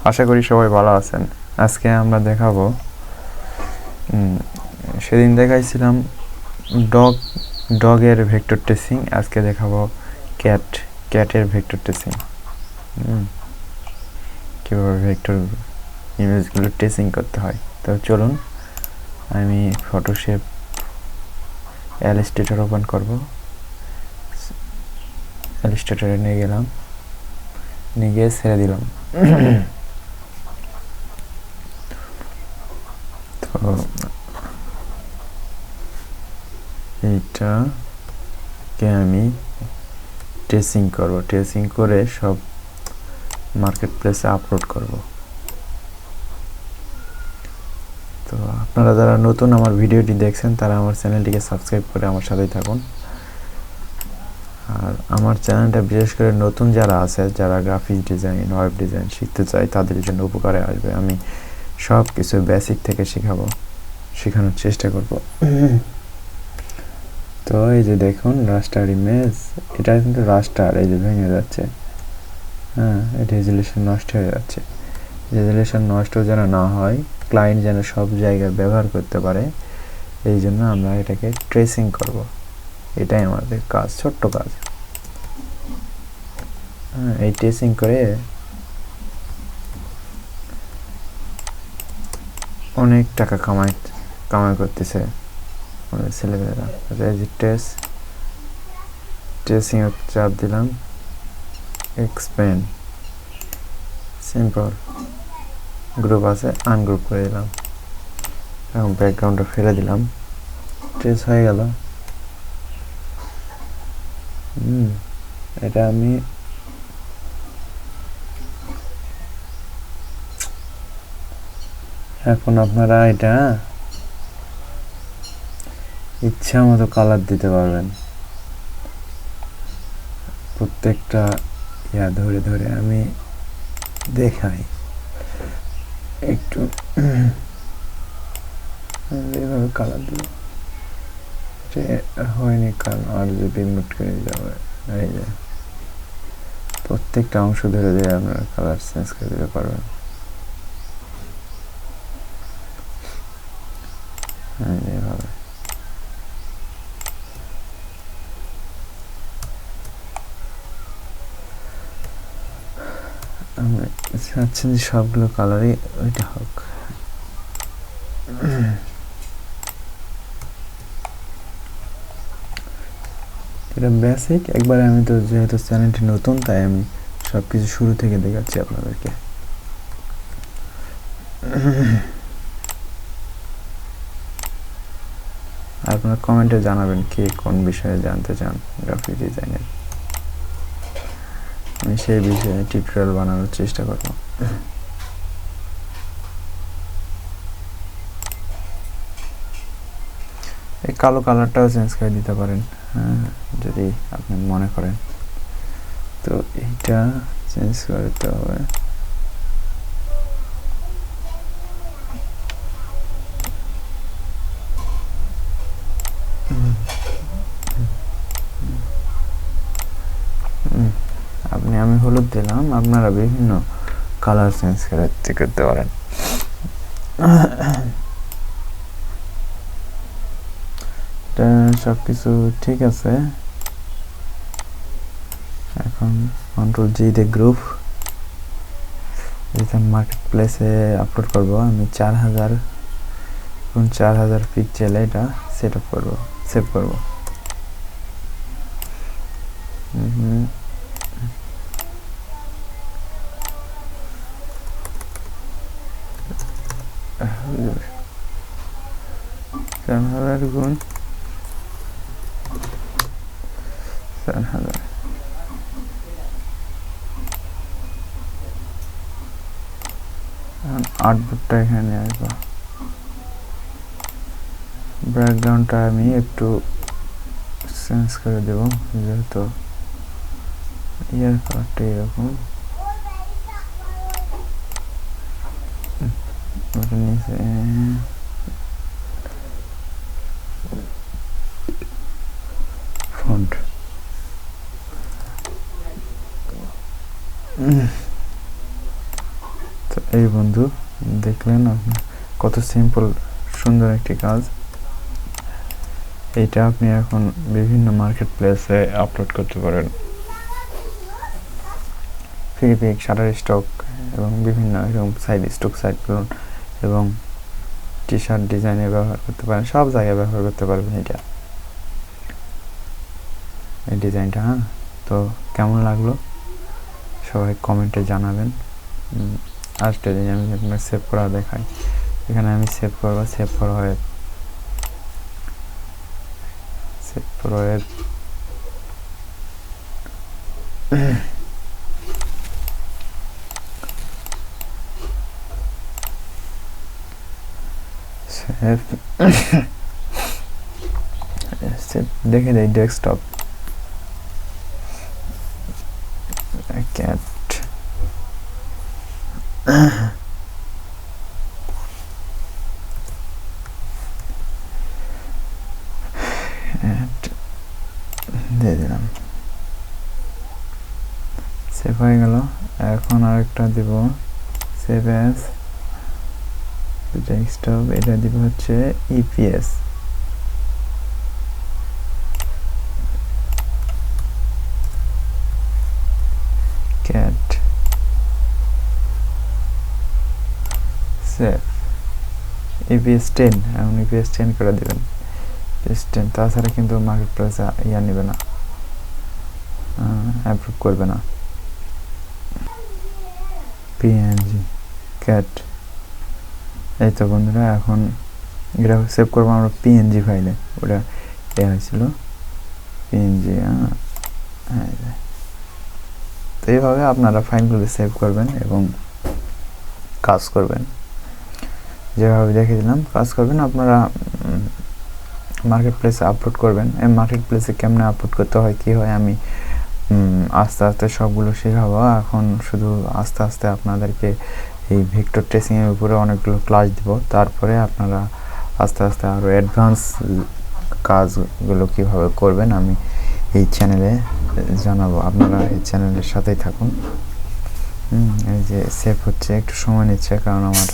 আশা করি সবাই ভালো আছেন। আজকে আমরা দেখাবো, সেদিন দেখাইছিলাম ডগের ভেক্টর ট্রেসিং, আজকে দেখাবো ক্যাটের ভেক্টর ট্রেসিং। কীভাবে ভেক্টর ইমেজগুলো ট্রেসিং করতে হয়। তো চলুন, আমি ফটোশপ ইলাস্ট্রেটর ওপেন করব। ইলাস্ট্রেটরে নিয়ে গেলাম, নিয়ে গিয়ে ছেড়ে দিলাম। তো এইটাকে আমি ট্রেসিং করব, ট্রেসিং করে সব মার্কেট প্লেসে আপলোড করব। তো আপনারা যারা নতুন আমার ভিডিওটি দেখছেন তারা আমার চ্যানেলটিকে সাবস্ক্রাইব করে আমার সাথেই থাকুন। আর আমার চ্যানেলটা বিশেষ করে নতুন যারা আছে, যারা গ্রাফিক্স ডিজাইন, ওয়েব ডিজাইন শিখতে চায় তাদের জন্য উপকারে আসবে। আমি সব কিছু বেসিক থেকে শেখানোর চেষ্টা করব। তো এই যে দেখুন রাস্টার ইমেজ, এটা কিন্তু রাস্টার, এই যে ভেঙে যাচ্ছে। রেজুলেশন নষ্ট হয়ে যাচ্ছে। রেজুলেশন নষ্ট যেন না হয়, ক্লায়েন্ট যেন সব জায়গায় ব্যবহার করতে পারে, এই জন্য আমরা এটাকে ট্রেসিং করব। এটাই আমাদের কাজ, ছোট্ট কাজ। এই ট্রেসিং করে অনেক টাকা কামাই করতেছে আমাদের ছেলেমেয়েরা। ট্রেসিং চাপ দিলাম, এক্সপ্যান্ড, সিম্পল, গ্রুপ আছে আনগ্রুপ করে দিলাম, এবং ব্যাকগ্রাউন্ডটা ফেলে দিলাম, ট্রেস হয়ে গেল। এটা আমি এখন আপনারা এটা ইচ্ছা মতো কালার দিতে পারবেন। প্রত্যেকটা ধরে ধরে আমি দেখাই একটু, এইভাবে কালার দিব। হয়নি কারণ আর যদি মিট করে যাবে, এই যে প্রত্যেকটা অংশ ধরে ধরে আপনারা কালার চেঞ্জ করে দিতে পারবেন। এইভাবে আমরা চাচ্ছেন যে সবগুলো কালারই ওইটা হোক। এটা বেসিক, একবারে আমি তো যেহেতু চ্যানেলটি নতুন তাই আমি সব কিছু শুরু থেকে দেখাচ্ছি আপনাদেরকে। আপনারা কমেন্টে জানাবেন কে কোন বিষয়ে জানতে চান গ্রাফিক ডিজাইনের, আমি সেই বিষয়ে টিউটোরিয়াল বানানোর চেষ্টা করব। এই কালো কালারটাও চেঞ্জ করে দিতে পারেন, যদি আপনি মনে করেন। তো এইটা চেঞ্জ করতে হবে। আমি হলুদ দিলাম, আপনারা বিভিন্ন কালার চেঞ্জ করতে পারেন। সব কিছু ঠিক আছে। এখন কন্ট্রোল জি দিয়ে গ্রুপ, মার্কেট প্লেসে আপলোড করব। আমি 4000 পিক্সেলে এটা সেট আপ করবো, সেভ করব। গুণ 4000, আউটপুটটা এখানে আসবো। ব্যাকগ্রাউন্ডটা আমি একটু চেঞ্জ করে দেব, যেহেতু ইয়ার কালারটা এরকম। নিচে ফন্ট, তো এই বন্ধু দেখলেন আপনি কত সিম্পল সুন্দর একটি কাজ। এইটা আপনি এখন বিভিন্ন মার্কেট প্লেসে আপলোড করতে পারেন। ফ্রি পিক, শাটার স্টক এবং বিভিন্ন এরকম সাইড স্টক সাইটগুলো এবং টি শার্ট ডিজাইনে ব্যবহার করতে পারেন, সব জায়গায় ব্যবহার করতে পারবেন এটা, এই ডিজাইনটা। হ্যাঁ, তো কেমন লাগলো সবাই কমেন্টে জানাবেন। আরেকটা জিনিস আমি আপনার সেভ করা দেখাই। এখানে আমি সেভ করবো, সেভ করা হয় দেখে দেয় ডেস্কটপ ক্যাট দিয়ে দিলাম, সেভ হয়ে গেল। এখন আরেকটা দিব, সেভ অ্যাজ ডেস্কটপ, এটা দিব হচ্ছে ইপিএস। ক্যাট সেভ ইপিএস 10, এখন ইপিএস 10 করে দেবেন, ইপিএস 10। তাছাড়া কিন্তু মার্কেট প্লেস ইয়া নেবে না, অ্যাপ্রুভ করবে না। পিএনজি ক্যাট, এই তো বন্ধুরা এখন এটা সেভ করবো আমরা পিএনজি ফাইলে, ওটা দেওয়া হয়েছিল পিএনজি। হ্যাঁ, তো এইভাবে আপনারা ফাইলগুলো সেভ করবেন এবং কাজ করবেন, যেভাবে দেখে দিলাম কাজ করবেন। আপনারা মার্কেট প্লেসে আপলোড করবেন। এই মার্কেট প্লেসে কেমনে আপলোড করতে হয় কী হয় আমি আস্তে আস্তে সবগুলো শেখাবো। এখন শুধু আস্তে আস্তে আপনাদেরকে এই ভেক্টর ট্রেসিংয়ের উপরে অনেকগুলো ক্লাস দিব, তারপরে আপনারা আস্তে আস্তে আরও অ্যাডভান্স কাজগুলো কীভাবে করবেন আমি এই চ্যানেলে জানাবো। আপনারা এই চ্যানেলের সাথেই থাকুন। এই যে সেভ হচ্ছে, একটু সময় নিচ্ছে কারণ আমার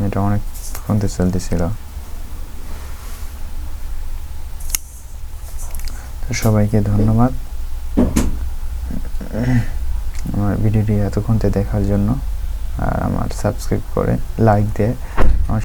এটা অনেক ফোনতে চলতেছিল। তো সবাইকে ধন্যবাদ আমার ভিডিওটি এতক্ষণ দেখার জন্য, আর আমার সাবস্ক্রাইব করে লাইক দিয়ে